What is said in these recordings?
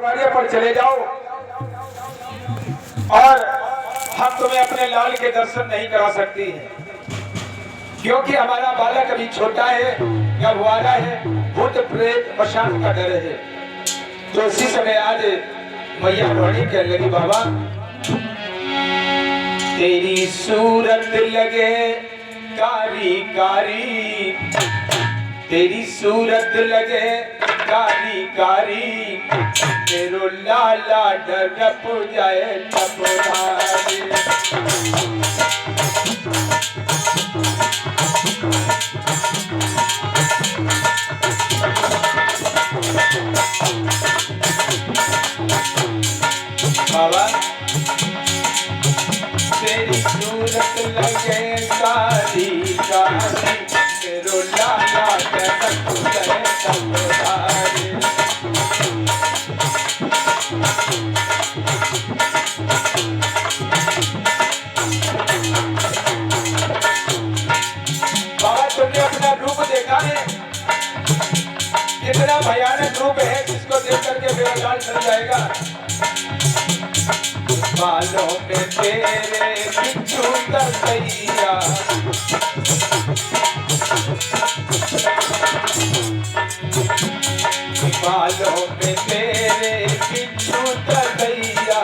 सवारियां पर चले जाओ और हम तुम्हें अपने लाल के दर्शन नहीं करा सकती क्योंकि हमारा बालक अभी छोटा है, गंवारा है, भूत प्रेत मशान का डर है। तो इसी समय आज मैया रोहिणी कहने लगी, बाबा तेरी सूरत लगे कारी कारी, तेरी सूरत लगे कारी कारी, तेरो लाला डरप जाए टपोरारे। बाबा तेरी सूरत लगे कारी कारी, तेरो लाला डरप जाए टपोरारे। बाबा तुमने अपना रूप देखा है, कितना भयानक रूप है जिसको देख करके मेरा लाल चल जाएगा। बालों में तेरे बिच्छू तसैया, बालों में तेरे बिच्छू तसैया,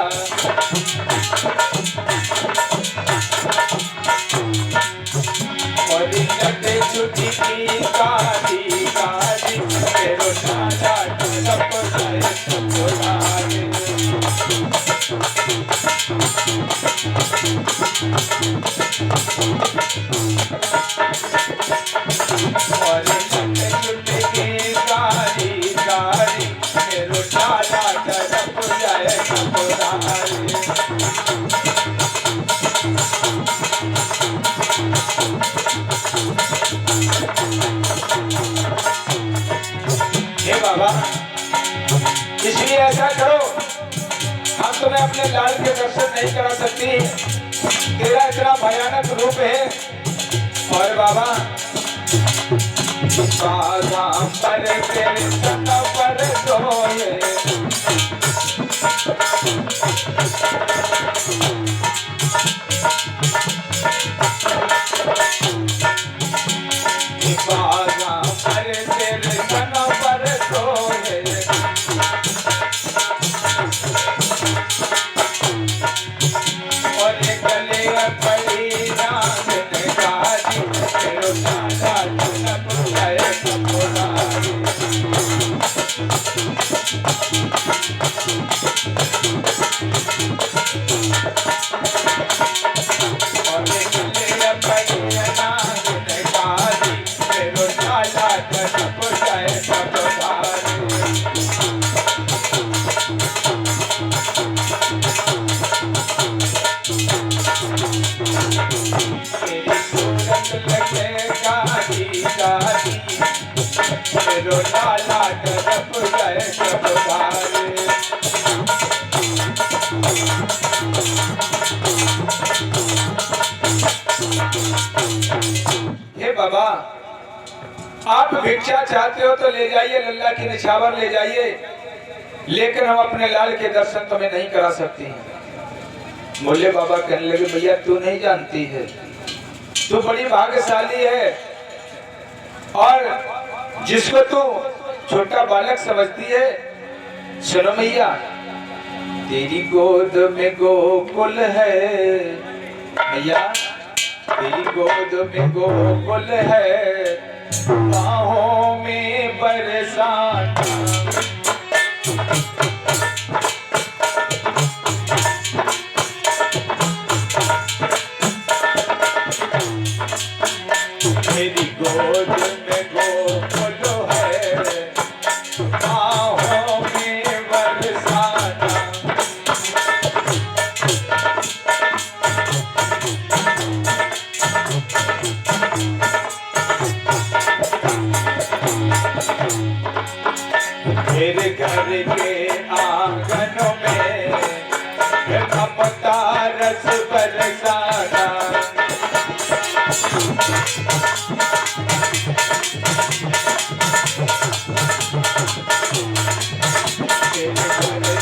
और लटे छुटी की कारी कारी, तेरो नाना टप जाए टपोरारे। और लटे छुटी की कारी कारी, तेरो नाना टप जाए टपोरारे। हे बाबा इसलिए ऐसा करो, हम तुम्हें अपने लाल के दर्शन नहीं करा सकती, तेरा इतना भयानक रूप है। और बाबा पर तेरे सन पर सोए, पर तेरे सन पर सोए, और गले पड़ी नाग नगारी, तेरो नाना टप जाए टपोरारे। और गले पड़ी नाग नगारी, तेरो नाना टप जाए टपोरारे। तेरी सूरत लगे कारी कारी, तेरो लाला डरप जाए टपोरारे। हे बाबा आप भिक्षा चाहते हो तो ले जाइए, लल्ला की निछावर ले जाइए, लेकिन हम अपने लाल के दर्शन तुम्हें नहीं करा सकती हैं। बोले बाबा कहने लगे, भैया तू नहीं जानती है, तू बड़ी भाग्यशाली है, और जिसको तू छोटा बालक समझती है। सुनो मैया, तेरी गोद में गोकुल है, मैया तेरी गोद में गोकुल है, बाहों में बरसात, मेरी गोद में गोकुल है, बाहों में बरसाना। मेरे घर के आंगनों में ममता रस बरसाना। तेरे घर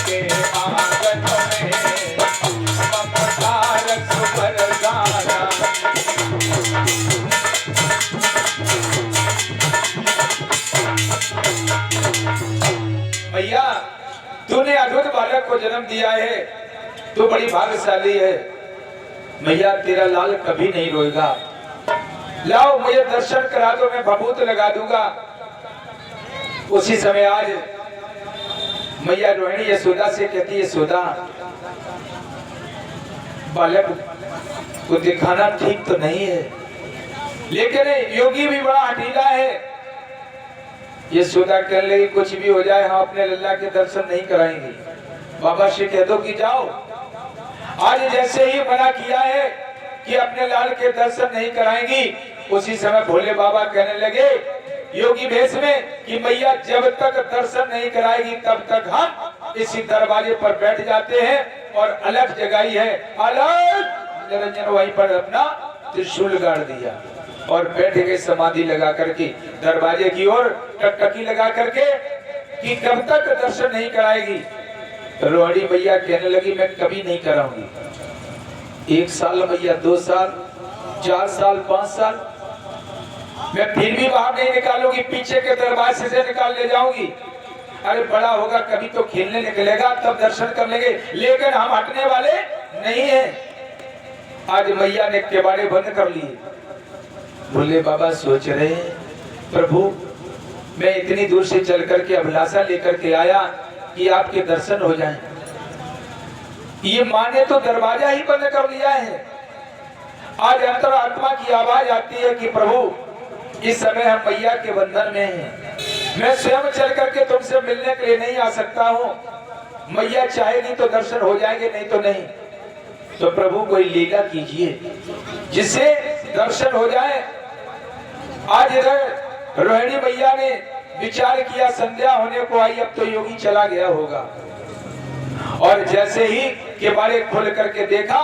तूने अद्भुत बालक को जन्म दिया है, तू बड़ी भाग्यशाली है। मैया तेरा लाल कभी नहीं रोएगा। लाओ मुझे दर्शन करा दो, मैं भभूत लगा दूंगा। उसी समय आज मैया रोहिणी यशोदा से कहती है, यशोदा बालक को दिखाना ठीक तो नहीं है, लेकिन योगी भी बड़ा हठीला है। यशोदा कहने लगी कुछ भी हो जाए हम अपने लल्ला के दर्शन नहीं कराएंगे। बाबा से कह दो कि जाओ। आज जैसे ही मना किया है कि अपने लाल के दर्शन नहीं कराएंगी, उसी समय भोले बाबा कहने लगे योगी भेष में कि मैया जब तक दर्शन नहीं कराएगी तब तक हम इसी दरवाजे पर बैठ जाते हैं और अलग जगाई है। अलग निरंजन वहीं पर अपना त्रिशूल गाड़ दिया और बैठ गए समाधि लगा करके दरवाजे की ओर टकटकी लगा करके कि कब तक दर्शन नहीं कराएगी। रोहिणी मैया कहने लगी मैं कभी नहीं कराऊंगी। 1 साल मैया, 2 साल, 4 साल, 5 साल मैं फिर भी बाहर नहीं निकालूंगी, पीछे के दरवाजे से निकाल ले जाऊंगी। अरे बड़ा होगा कभी तो खेलने निकलेगा तब दर्शन कर लेंगे, लेकिन हम हटने वाले नहीं हैं। आज मैया ने केवाड़े बंद कर लिए। भोले बाबा सोच रहे हैं प्रभु मैं इतनी दूर से चल करके अभिलाषा लेकर के आया कि आपके दर्शन हो जाएं। ये माँ ने तो दरवाजा ही बंद कर लिया है। आज अंतरात्मा की आवाज आती है कि प्रभु इस समय हम मैया के बंधन में हैं। मैं स्वयं चल करके तुमसे मिलने के लिए नहीं आ सकता हूँ। मैया चाहेगी तो दर्शन हो जाएंगे, नहीं तो नहीं। तो प्रभु कोई लीला कीजिए जिससे दर्शन हो जाए। आज इधर रोहिणी मैया ने विचार किया संध्या होने को आई, अब तो योगी चला गया होगा। और जैसे ही केवाड़े खोल करके देखा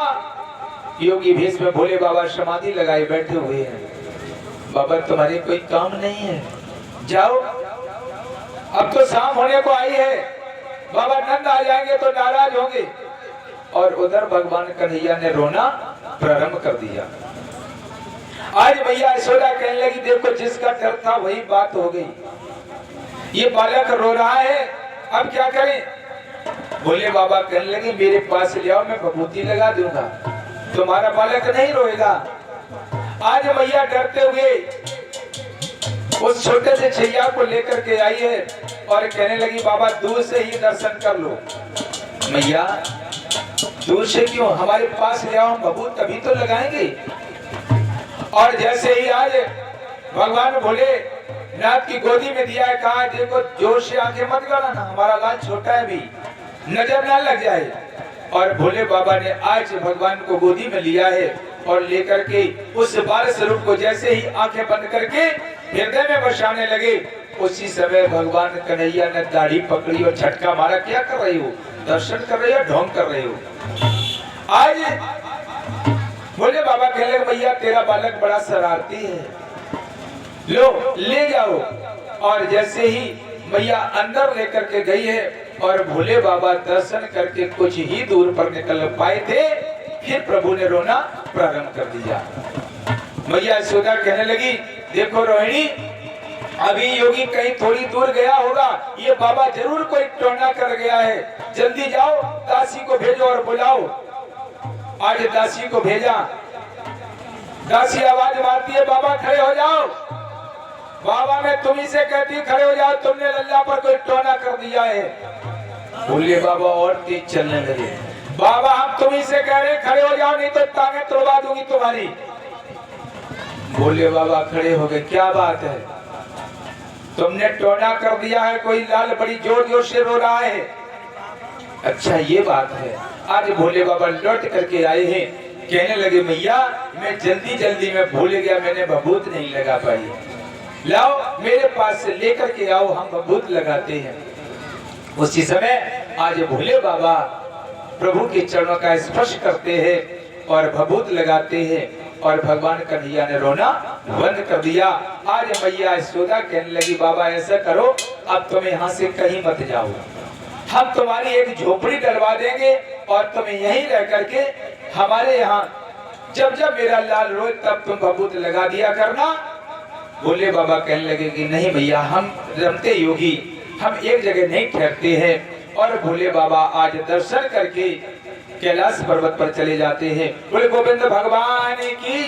योगी भेष में भोले बाबा समाधि लगाए बैठे हुए हैं। बाबा तुम्हारे कोई काम नहीं है, जाओ अब तो शाम होने को आई है, बाबा नंद आ जाएंगे तो नाराज होंगे। और उधर भगवान कन्हैया ने रोना प्रारंभ कर दिया। आज मैया यशोदा कहने लगी देखो जिसका डर था वही बात हो गई। ये बालक रो रहा है, अब क्या करें। भोले बाबा कहने लगे मेरे पास ले आओ, मैं भभूति लगा दूंगा, तुम्हारा बालक नहीं रोएगा। आज मैया डरते हुए उस छोटे से छैया को लेकर के आई है और कहने लगी बाबा दूर से ही दर्शन कर लो। मैया दूर से क्यों, हमारे पास ले आओ, भभूत तभी तो लगाएंगे। और जैसे ही आज भगवान भोले नाथ की गोदी में दिया है, कहा देखो जोर से आंखें मत गड़ाना, हमारा लाल छोटा है भी, नजर ना लग जाए। और भोले बाबा ने आज भगवान को गोदी में लिया है और लेकर के उस बाल स्वरूप को जैसे ही आंखें बंद करके हृदय में बसाने लगे, उसी समय भगवान कन्हैया ने दाढ़ी पकड़ी और झटका मारा। क्या कर रही हो, दर्शन कर रही हो, ढोंग कर रही हो। आज भोले बाबा कहने लगे भैया तेरा बालक बड़ा शरारती है, लो ले जाओ। और जैसे ही मैया अंदर लेकर के गई है और भोले बाबा दर्शन करके कुछ ही दूर पर निकल पाए थे, फिर प्रभु ने रोना प्रारंभ कर दिया। मैया यशोदा कहने लगी देखो रोहिणी अभी योगी कहीं थोड़ी दूर गया होगा, ये बाबा जरूर कोई टोना कर गया है, जल्दी जाओ दासी को भेजो और बुलाओ। आज दासी को भेजा, दासी आवाज मारती है बाबा खड़े हो जाओ। बाबा मैं तुम्ही से कहती खड़े हो जाओ, तुमने लल्ला पर कोई टोना कर दिया है। भोले बाबा और तेज चलने लगे, बाबा हम तुम्ही से कह रहे खड़े हो जाओ नहीं तो टांगे तोड़वा दूंगी तुम्हारी। भोले बाबा खड़े हो गए, क्या बात है, तुमने टोना कर दिया है, कोई लाल बड़ी जोर जोर से रो रहा है। अच्छा ये बात है। आज भोले बाबा लौट करके आए हैं, कहने लगे मैया मैं जल्दी जल्दी में भूल गया, मैंने भभूत नहीं लगा पाई, लाओ मेरे पास से लेकर के आओ, हम भभूत लगाते हैं। उसी समय आज भोले बाबा प्रभु के चरणों का स्पर्श करते हैं और भभूत लगाते हैं और भगवान कन्हैया ने रोना बंद कर दिया। आज मैया यशोदा कहने लगी बाबा ऐसा करो अब तुम यहाँ से कहीं मत जाओ, हम तुम्हारी एक झोपड़ी डलवा देंगे और तुम्हें यहीं रह करके हमारे यहाँ जब जब मेरा लाल रोए तब तुम भभूत लगा दिया करना। भोले बाबा कहने लगे कि नहीं भैया हम रमते योगी, हम एक जगह नहीं ठहरते हैं और भोले बाबा आज दर्शन करके कैलाश पर्वत पर चले जाते हैं। बोले गोविंद भगवान की।